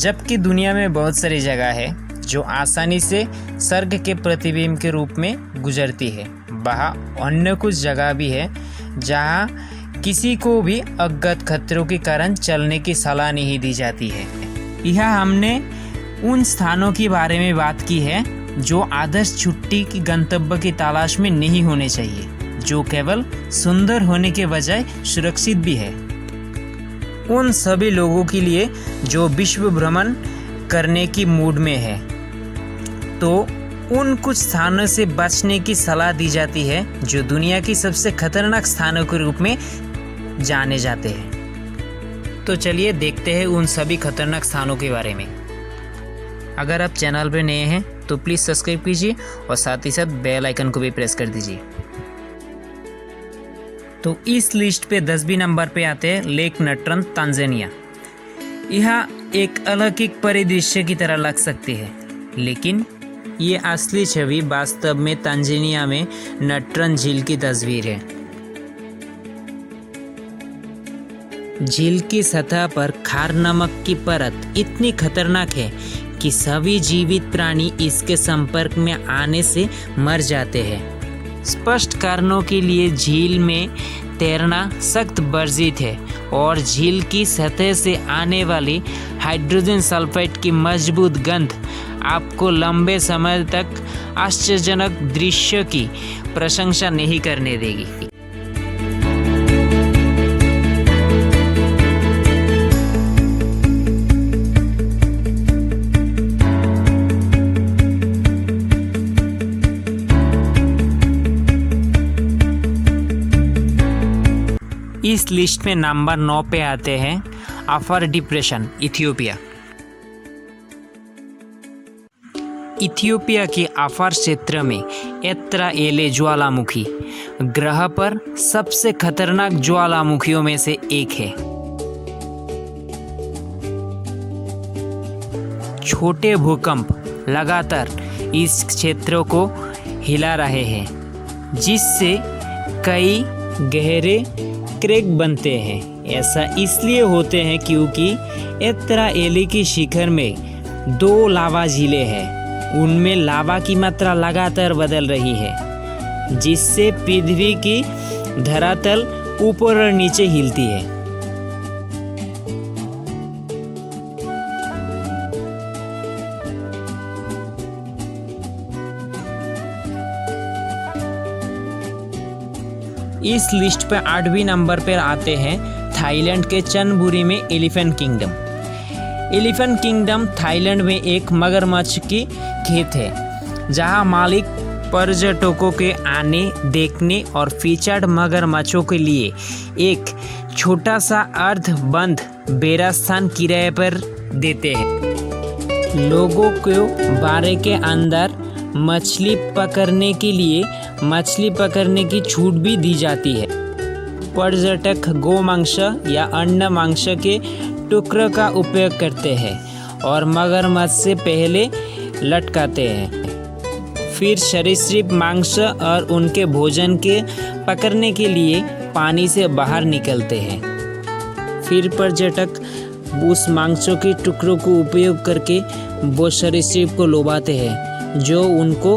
जबकि दुनिया में बहुत सारी जगह है जो आसानी से स्वर्ग के प्रतिबिंब के रूप में गुजरती है, वहाँ अन्य कुछ जगह भी है जहाँ किसी को भी अज्ञात खतरों के कारण चलने की सलाह नहीं दी जाती है। यह हमने उन स्थानों के बारे में बात की है जो आदर्श छुट्टी की गंतव्य की तलाश में नहीं होने चाहिए, जो केवल सुंदर होने के बजाय सुरक्षित भी है। उन सभी लोगों के लिए जो विश्व भ्रमण करने की मूड में है, तो उन कुछ स्थानों से बचने की सलाह दी जाती है जो दुनिया की सबसे खतरनाक स्थानों के रूप में जाने जाते हैं। तो चलिए देखते हैं उन सभी खतरनाक स्थानों के बारे में। अगर आप चैनल पर नए हैं तो प्लीज़ सब्सक्राइब कीजिए और साथ ही साथ बेल आइकन को भी प्रेस कर दीजिए। तो इस लिस्ट पे 10वीं नंबर पे आते हैं लेक नट्रन, तांजानिया। यह एक अलौकिक परिदृश्य की तरह लग सकती है, लेकिन ये असली छवि वास्तव में तांजानिया में नट्रन झील की तस्वीर है। झील की सतह पर खार नमक की परत इतनी खतरनाक है कि सभी जीवित प्राणी इसके संपर्क में आने से मर जाते हैं। स्पष्ट कारणों के लिए झील में तैरना सख्त वर्जित है और झील की सतह से आने वाली हाइड्रोजन सल्फाइड की मजबूत गंध आपको लंबे समय तक आश्चर्यजनक दृश्य की प्रशंसा नहीं करने देगी। इस लिस्ट में नंबर 9 पे आते हैं अफार डिप्रेशन, इथियोपिया। इथियोपिया के अफार क्षेत्र में एत्रा एले ज्वालामुखी ग्रह पर सबसे खतरनाक ज्वालामुखियों में से एक है। छोटे भूकंप लगातार इस क्षेत्र को हिला रहे हैं, जिससे कई गहरे क्रैक बनते हैं। ऐसा इसलिए होते हैं क्योंकि एत्रा एले की शिखर में 2 लावा झीलें हैं। उनमें लावा की मात्रा लगातार बदल रही है, जिससे पृथ्वी की धरातल ऊपर और नीचे हिलती है। इस लिस्ट पर 8वीं नंबर पर आते हैं थाईलैंड के चनबुरी में elephant kingdom. Elephant kingdom Thailand में एक मगरमच्छ की खेत है, जहां मालिक पर्यटकों के आने, देखने और फीचर्ड मगरमच्छों के लिए एक छोटा सा अर्ध बंद बेड़ा स्थान किराए पर देते हैं। लोगों को बाड़े के अंदर मछली पकड़ने के लिए मछली पकड़ने की छूट भी दी जाती है। पर्यटक गोमांस या अन्य मांस के टुकड़ों का उपयोग करते हैं और मगरमच्छ से पहले लटकाते हैं। फिर सरीसृप मांस और उनके भोजन के पकड़ने के लिए पानी से बाहर निकलते हैं। फिर पर्यटक उस मांसों के टुकड़ों को उपयोग करके वो सरीसृप को लुभाते हैं, जो उनको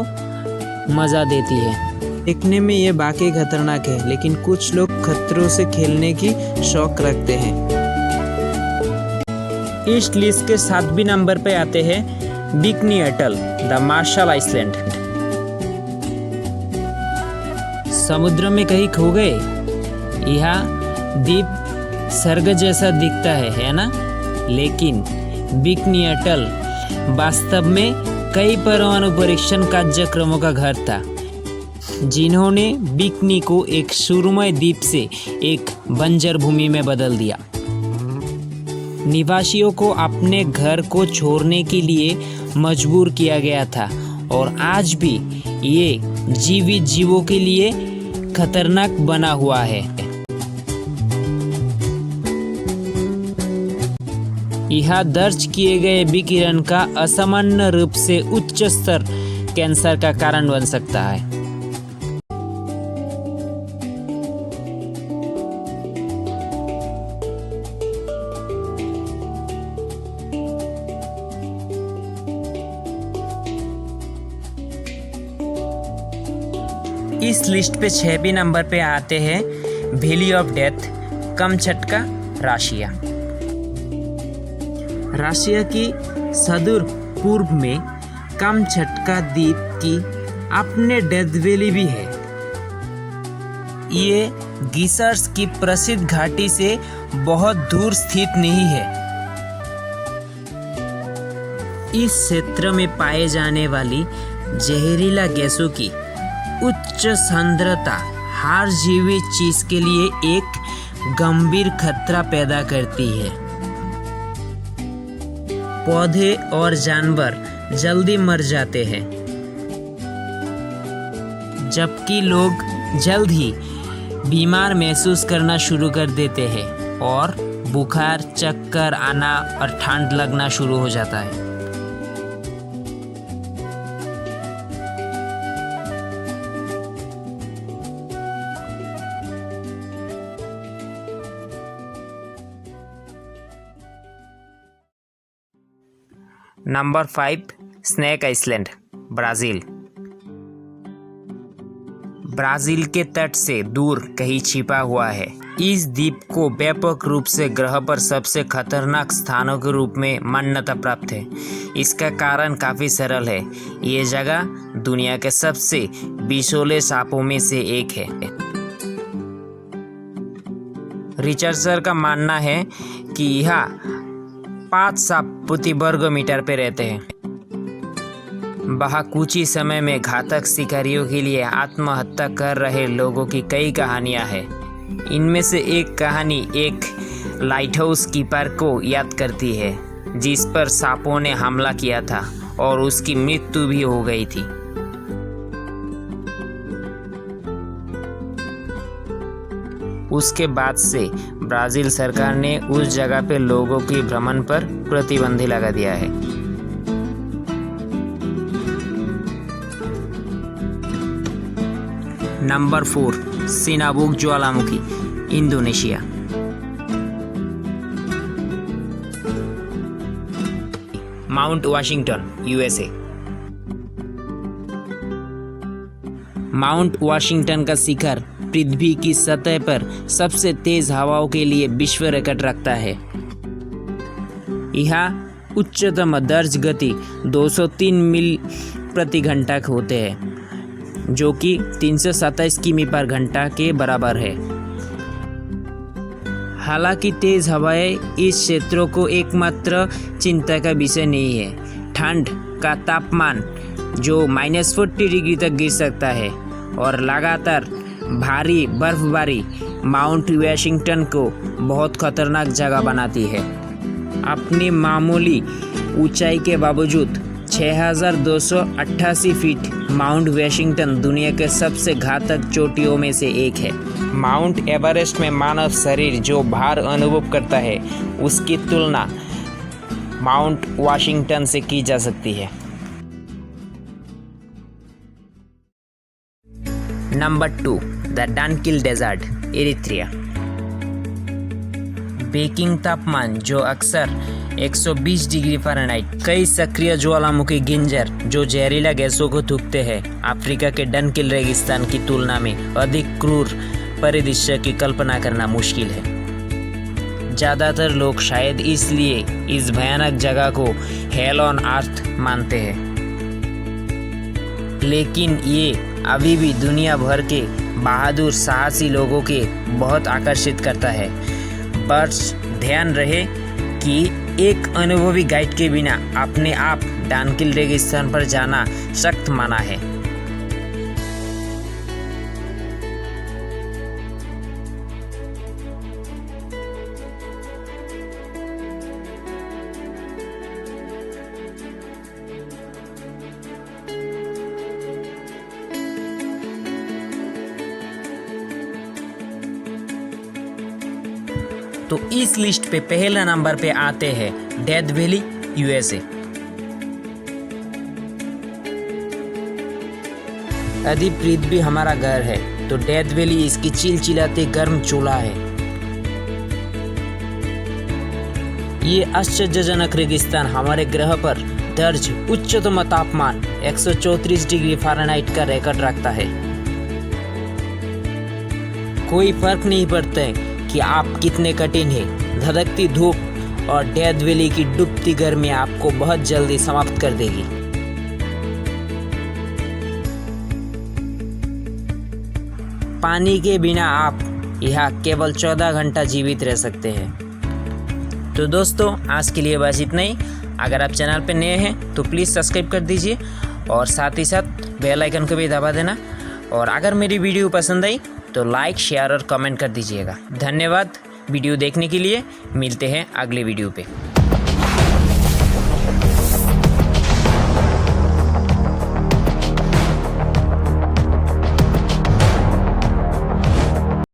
मज़ा देती है। देखने में ये वाकई खतरनाक है, लेकिन कुछ लोग खतरों से खेलने की शौक रखते हैं। इस लिस्ट के 7वीं नंबर पे आते हैं Bikini Atoll, the Marshall Island. समुद्र में कहीं खो गए? यह द्वीप स्वर्ग जैसा दिखता है ना? लेकिन बिकनी अटल वास्तव में कई परमाणु परीक्षण कार्यक्रमों का घर था, जिन्होंने बिकनी को एक सुरमय द्वीप से एक बंजर भूमि में बदल दिया। निवासियों को अपने घर को छोड़ने के लिए मजबूर किया गया था और आज भी ये जीवित जीवों के लिए खतरनाक बना हुआ है। यह दर्ज किए गए विकिरण का असामान्य रूप से उच्च स्तर कैंसर का कारण बन सकता है। इस लिस्ट पे 6वें नंबर पे आते हैं valley of death, Kamchatka, Russia. Russia की सुदूर पूर्व में कमचटका द्वीप की अपने डेथ वैली भी है। ये गीसर्स की प्रसिद्ध घाटी से बहुत दूर स्थित नहीं है। इस क्षेत्र में पाए जाने वाली जहरीला गैसों की उच्च सांद्रता हर जीवित चीज के लिए एक गंभीर खतरा पैदा करती है। पौधे और जानवर जल्दी मर जाते हैं, जबकि लोग जल्द ही बीमार महसूस करना शुरू कर देते हैं और बुखार, चक्कर आना और ठंड लगना शुरू हो जाता है। Number 5, Snake Island, Brazil. Brazil के तट से दूर कहीं छिपा हुआ है। इस द्वीप को व्यापक रूप से ग्रह पर सबसे खतरनाक स्थानों के रूप में मान्यता प्राप्त है। इसका कारण काफ़ी सरल है। ये जगह दुनिया के सबसे विषैले सांपों में से एक है। रिसर्चर का मानना है कि यहाँ 5 सांप प्रति वर्ग मीटर पे रहते हैं। वहाँ कुछ ही समय में घातक शिकारियों के लिए आत्महत्या कर रहे लोगों की कई कहानियाँ हैं। इनमें से एक कहानी एक लाइट हाउस कीपर को याद करती है, जिस पर सांपों ने हमला किया था और उसकी मृत्यु भी हो गई थी। उसके बाद से ब्राज़ील सरकार ने उस जगह पे लोगों के भ्रमण पर प्रतिबंध लगा दिया है। नंबर 4, सिनाबुक ज्वालामुखी, Indonesia. Mount Washington, USA. Mount Washington का शिखर पृथ्वी की सतह पर सबसे तेज हवाओं के लिए विश्व रिकॉर्ड रखता है। यहाँ उच्चतम दर्ज गति 203 मील प्रति घंटा होते हैं, जो कि 327 किमी पर घंटा के बराबर है। हालांकि तेज हवाएं इस क्षेत्रों को एकमात्र चिंता का विषय नहीं है। ठंड का तापमान जो -40 डिग्री तक गिर सकता है और लगातार भारी बर्फबारी माउंट वाशिंगटन को बहुत खतरनाक जगह बनाती है। अपनी मामूली ऊंचाई के बावजूद 6288 फीट माउंट वाशिंगटन दुनिया के सबसे घातक चोटियों में से एक है। माउंट एवरेस्ट में मानव शरीर जो भार अनुभव करता है, उसकी तुलना माउंट वाशिंगटन से की जा सकती है। Number 2, the Danakil desert, Eritrea. Baking तापमान जो अक्सर 120 डिग्री फ़ारेनहाइट, कई सक्रिय ज्वालामुखी गिंजर जो जहरीला गैसों को थूकते हैं, अफ्रीका के डनकिल रेगिस्तान की तुलना में अधिक क्रूर परिदृश्य की कल्पना करना मुश्किल है। ज़्यादातर लोग शायद इसलिए इस भयानक जगह को हेल ऑन अर्थ मानते हैं, लेकिन ये अभी भी दुनिया भर के बहादुर साहसी लोगों के बहुत आकर्षित करता है। बस ध्यान रहे कि एक अनुभवी गाइड के बिना अपने आप डनकिल रेगिस्तान पर जाना सख्त मना है। तो इस लिस्ट पे पहला नंबर पे आते हैं डेथ वैली, यूएसए। यदि पृथ्वी हमारा घर है तो डेथ वैली इसकी चिलचिलाते गर्म चूल्हा है। ये आश्चर्यजनक रेगिस्तान हमारे ग्रह पर दर्ज उच्चतम तापमान 134 डिग्री फ़ारेनहाइट का रिकॉर्ड रखता है। कोई फर्क नहीं पड़ता है कि आप कितने कठिन हैं। धधकती धूप और डेथ वैली की डूबती गर्मी आपको बहुत जल्दी समाप्त कर देगी। पानी के बिना आप यहाँ केवल 14 घंटा जीवित रह सकते हैं। तो दोस्तों, आज के लिए बस इतना ही। अगर आप चैनल पर नए हैं तो प्लीज़ सब्सक्राइब कर दीजिए और साथ ही साथ बेल आइकन को भी दबा देना। और अगर मेरी वीडियो पसंद आई तो लाइक, शेयर और कमेंट कर दीजिएगा। धन्यवाद वीडियो देखने के लिए। मिलते हैं अगले वीडियो पे।